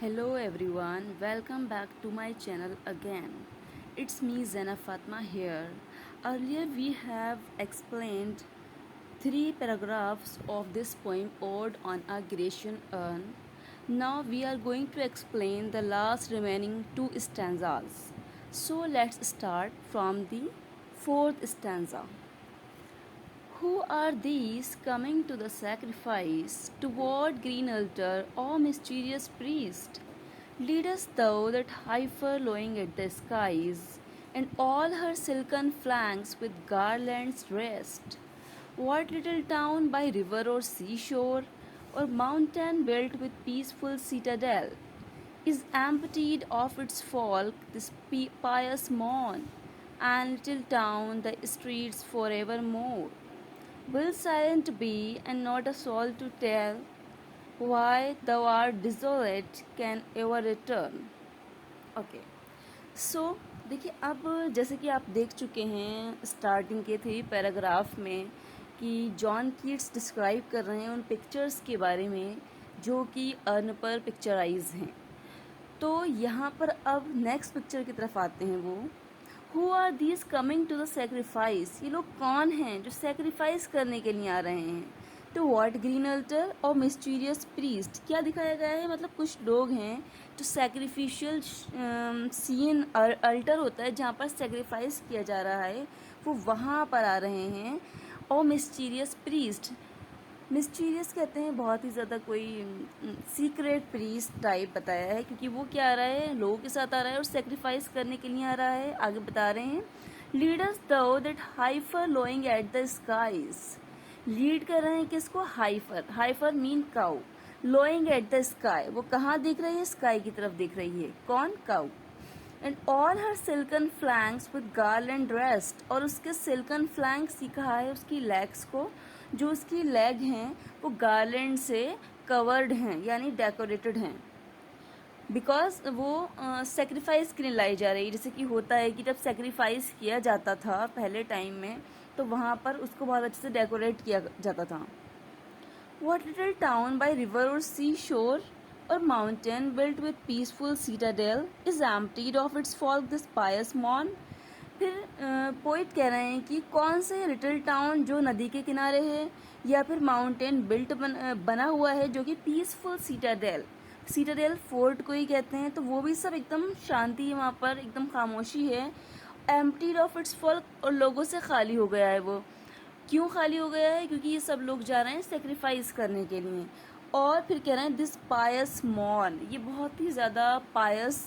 Hello everyone, welcome back to my channel again. It's me Zena Fatma here. Earlier we have explained three paragraphs of this poem Ode on a Grecian Urn. Now we are going to explain the last remaining two stanzas. So let's start from the fourth stanza. Who are these coming to the sacrifice toward green altar, O mysterious priest? Lead us thou that heifer lowing at the skies, and all her silken flanks with garlands dressed. What little town by river or seashore, or mountain built with peaceful citadel, is emptied of its folk this pious morn, and little town the streets forevermore will silent be, and not a soul to tell why thou art desolate can ever return. Okay so देखिए, अब जैसे कि आप देख चुके हैं starting के three paragraph में कि जॉन कीट्स डिस्क्राइब कर रहे हैं उन पिक्चर्स के बारे में जो कि अर्न पर पिक्चराइज हैं। तो यहाँ पर अब नेक्स्ट पिक्चर की तरफ आते हैं। वो who are these coming to the sacrifice, ये लोग कौन हैं जो सेक्रीफाइस करने के लिए आ रहे हैं। तो व्हाट ग्रीन अल्टर और मिस्टीरियस प्रीस्ट, क्या दिखाया गया है, मतलब कुछ लोग हैं जो सेक्रीफिशियल सीन अल्टर होता है जहाँ पर सेक्रीफाइस किया जा रहा है, वो वहाँ पर आ रहे हैं। और मिस्टीरियस प्रीस्ट, मिस्टीरियस कहते हैं बहुत ही ज़्यादा कोई सीक्रेट प्रीस्ट टाइप बताया है, क्योंकि वो क्या आ रहा है, लोगों के साथ आ रहा है और सेक्रीफाइस करने के लिए आ रहा है। आगे बता रहे हैं, लीडर्स दो that heifer lowing at the skies, lead कर रहे हैं किसको, heifer, heifer mean cow, lowing at the sky, वो कहाँ देख रही है, स्काई की तरफ देख रही है, कौन, cow. And all her silken flanks with garland dressed, और उसके सिल्कन फ्लैंक्स ही कहा है उसकी लेग्स को, जो उसकी लेग हैं वो गार्लैंड से कवर्ड हैं यानी डेकोरेटेड हैं, बिकॉज वो सेक्रीफाइस के लिए लाई जा रही है। जैसे कि होता है कि जब सेक्रीफाइस किया जाता था पहले टाइम में, तो वहाँ पर उसको बहुत अच्छे से डेकोरेट किया जाता था। What little town by river or seashore or mountain built with peaceful citadel is emptied of its folk this pious morn? फिर पोइट कह रहे हैं कि कौन से लिटिल टाउन जो नदी के किनारे है या फिर माउंटेन बिल्ट बना हुआ है जो कि पीसफुल सीटाडेल, सीटाडेल फोर्ट को ही कहते हैं, तो वो भी सब एकदम शांति है, वहाँ पर एकदम खामोशी है। एम्प्टीड ऑफ इट्स फोल्क, और लोगों से खाली हो गया है। वो क्यों खाली हो गया है, क्योंकि ये सब लोग जा रहे हैं सेक्रीफाइस करने के लिए। और फिर कह रहे हैं दिस पायस मॉर्न, ये बहुत ही ज़्यादा पायस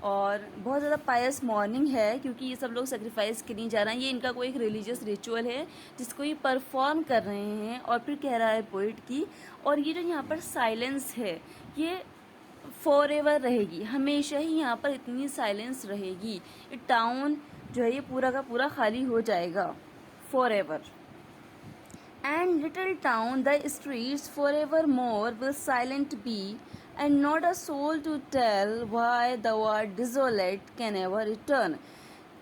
और बहुत ज़्यादा पायस मॉर्निंग है, क्योंकि ये सब लोग सेक्रीफाइस के लिए जा रहे हैं। ये इनका कोई एक रिलीजियस रिचुअल है जिसको ये परफॉर्म कर रहे हैं। और फिर कह रहा है पोइट की, और ये जो यहाँ पर साइलेंस है ये फॉर एवर रहेगी, हमेशा ही यहाँ पर इतनी साइलेंस रहेगी। ये टाउन जो है ये पूरा का पूरा खाली हो जाएगा for ever. And little town, thy streets forevermore will silent be, and not a soul to tell why thou art desolate can ever return.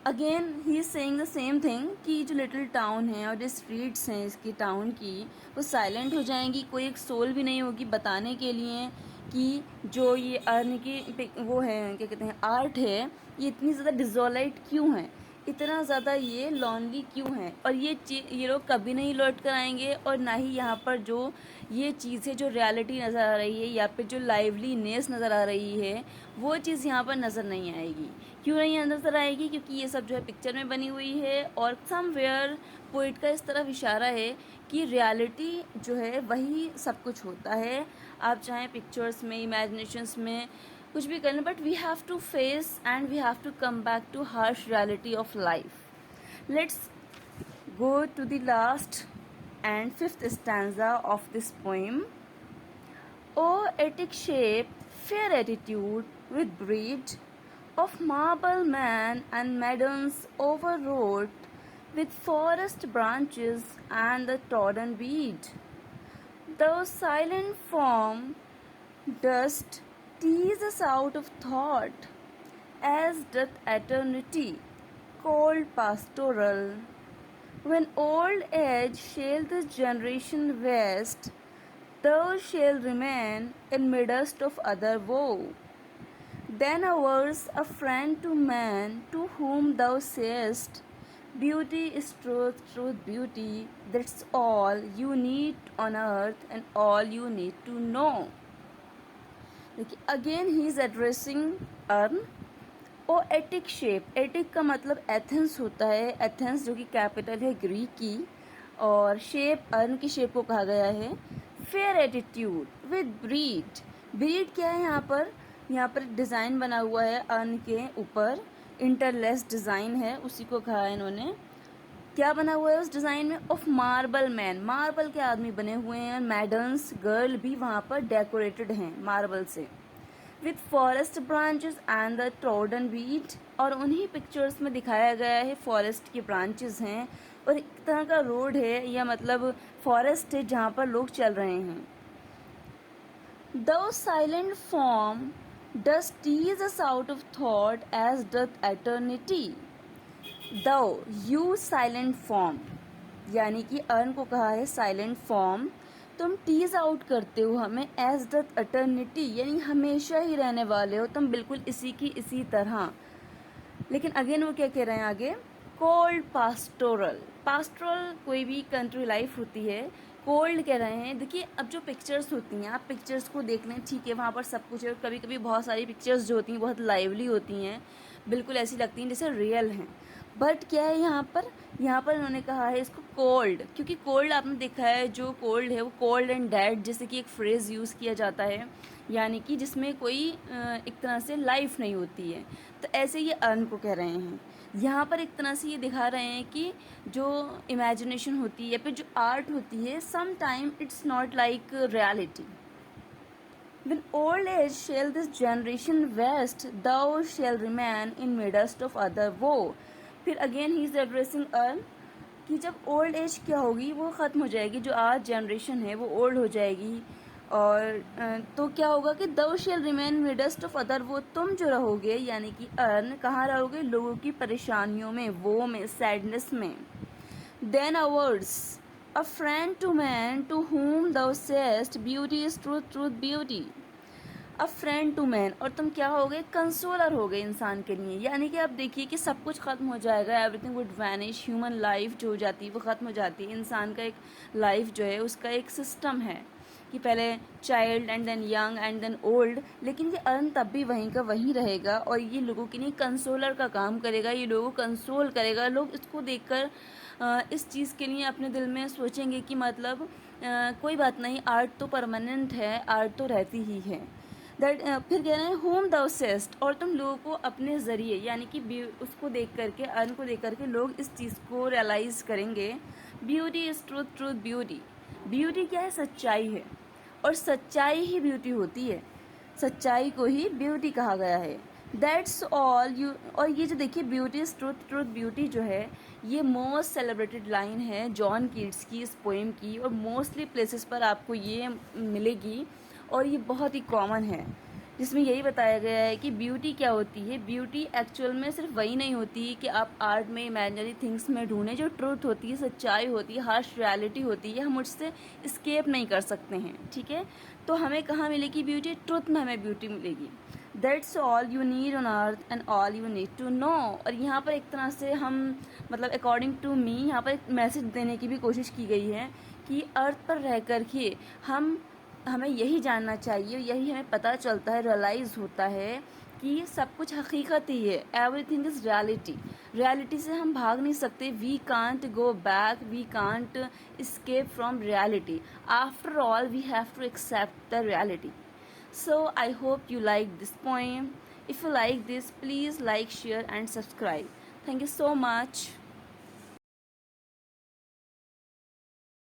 Again he is saying the same thing कि जो little town है और जो streets हैं इसकी town की, वो silent हो जाएंगी, कोई एक सोल भी नहीं होगी बताने के लिए कि जो ये अर्न की वो है, क्या कहते हैं, आर्ट है, ये इतनी ज़्यादा डिजोलाइट क्यों है, इतना ज़्यादा ये लॉन्ली क्यों है, और ये लोग कभी नहीं लौट कर आएंगे। और ना ही यहाँ पर जो ये चीज़ है, जो रियलिटी नज़र आ रही है या फिर जो लाइवलीनेस नज़र आ रही है, वो चीज़ यहाँ पर नज़र नहीं आएगी। क्यों नहीं नज़र आएगी, क्योंकि ये सब जो है पिक्चर में बनी हुई है। और समवेयर पोइट का इस तरफ इशारा है कि रियलिटी जो है वही सब कुछ होता है। आप चाहें पिक्चर्स में, इमेजिनेशंस में कुछ भी करना, but we have to face and we have to come back to harsh reality of life. Let's go to the last and fifth stanza of this poem. O Attic shape, fair attitude, with breed of marble man and maidens overwrought with forest branches and the trodden weed. Thou silent form dost tease us out of thought, as doth eternity, cold pastoral. When old age shall this generation waste, thou shalt remain in midst of other woe. Then ours a friend to man, to whom thou sayest, beauty is truth, truth beauty. That's all you need on earth and all you need to know. देखिए again he is addressing earn और attic shape. Attic का मतलब Athens होता है, Athens जो कि capital है Greek की, और शेप अर्न की शेप को कहा गया है। Fair attitude with breed. Breed क्या है यहाँ पर डिज़ाइन बना हुआ है अर्न के ऊपर, इंटरलेस डिज़ाइन है, उसी को कहा है इन्होंने। क्या बना हुआ है उस डिज़ाइन में? ऑफ मार्बल मैन, मार्बल के आदमी बने हुए हैं। मैडन्स गर्ल भी वहाँ पर डेकोरेटेड हैं मार्बल से। With forest branches and the trodden wheat, और उन्हीं पिक्चर्स में दिखाया गया है फॉरेस्ट की ब्रांचेस हैं और एक तरह का रोड है, या मतलब फॉरेस्ट है जहाँ पर लोग चल रहे हैं। Thou silent form dost tease us out of thought as doth eternity. Thou you silent form, यानी कि अर्न को कहा है साइलेंट फॉर्म, तुम टीज आउट करते हो हमें एज डथ एटर्निटी, यानी हमेशा ही रहने वाले हो तुम, बिल्कुल इसी की इसी तरह। लेकिन अगेन वो क्या कह रहे हैं आगे? Cold pastoral. पास्टोरल कोई भी कंट्री लाइफ होती है, कोल्ड कह रहे हैं। देखिए अब जो पिक्चर्स होती हैं, आप पिक्चर्स को देख लें, ठीक है वहाँ पर सब कुछ है, और कभी कभी बहुत सारी पिक्चर्स जो होती हैं बहुत लाइवली होती हैं, बिल्कुल ऐसी लगती हैं जैसे रियल हैं। बट क्या है यहाँ पर उन्होंने कहा है इसको कोल्ड, क्योंकि कोल्ड आपने देखा है जो कोल्ड है वो कोल्ड एंड डेड जैसे कि एक फ्रेज़ यूज़ किया जाता है, यानी कि जिसमें कोई एक तरह से लाइफ नहीं होती है। तो ऐसे ये अर्न को कह रहे हैं। यहाँ पर एक तरह से ये दिखा रहे हैं कि जो इमेजिनेशन होती है या फिर जो आर्ट होती है, some time it's not like reality. When old age shall this generation waste, thou shall remain in midst of other woe. फिर again he is addressing earn कि जब ओल्ड एज क्या होगी वो ख़त्म हो जाएगी, जो आज जनरेशन है वो ओल्ड हो जाएगी, और तो क्या होगा कि thou shall remain midst of other, वो तुम जो रहोगे, यानी कि अर्न कहाँ रहोगे? लोगों की परेशानियों में, वो में, सैडनेस में। Than ours a friend to man, to whom thou sayest beauty is truth, truth beauty. A friend to man, और तुम क्या हो गए? कंसोलर हो गए इंसान के लिए। यानी कि आप देखिए कि सब कुछ ख़त्म हो जाएगा, everything would vanish, human life जो हो जाती है वो ख़त्म हो जाती है। इंसान का एक लाइफ जो है उसका एक सिस्टम है कि पहले child and then young and then old, लेकिन ये अर्न तब भी वहीं का वहीं रहेगा और ये लोगों के लिए कंसोलर का काम करेगा, ये लोगों को कंसोल करेगा। लोग इसको देखकर इस चीज़ के लिए अपने दिल में सोचेंगे कि मतलब कोई बात नहीं, आर्ट तो परमानेंट है, आर्ट तो रहती ही है। दैट फिर कह रहे हैं होम दाउ सेस्ट, और तुम लोगों को अपने ज़रिए, यानी कि उसको देख करके, अर्न को देख करके लोग इस चीज़ को रियलाइज़ करेंगे। Beauty is truth, truth beauty. Beauty क्या है? सच्चाई है, और सच्चाई ही ब्यूटी होती है, सच्चाई को ही ब्यूटी कहा गया है। That's all you. और ये जो देखिए beauty is truth, truth beauty जो है, ये मोस्ट सेलिब्रेटेड लाइन है जॉन कीट्स की इस पोएम की, और मोस्टली प्लेसेस पर आपको ये मिलेगी, और ये बहुत ही कॉमन है, जिसमें यही बताया गया है कि ब्यूटी क्या होती है। ब्यूटी एक्चुअल में सिर्फ वही नहीं होती कि आप आर्ट में, इमेजिनरी थिंग्स में ढूंढें। जो ट्रूथ होती है, सच्चाई होती है, हार्श रियलिटी होती है, हम उससे स्केप नहीं कर सकते हैं, ठीक है। तो हमें कहाँ मिलेगी ब्यूटी? ट्रूथ में हमें ब्यूटी मिलेगी। That's all you need on earth and all you need to know. और यहाँ पर एक तरह से हम, मतलब अकॉर्डिंग टू मी, यहाँ पर एक मैसेज देने की भी कोशिश की गई है कि अर्थ पर रह कर के हमें यही जानना चाहिए, यही हमें पता चलता है, रियलाइज़ होता है कि सब कुछ हकीकत ही है। Everything is reality. रियलिटी से हम भाग नहीं सकते। We can't go back, we can't escape from reality. After all, we have to accept the reality. So I hope you like this poem. If you like this, please like, share and subscribe. Thank you so much.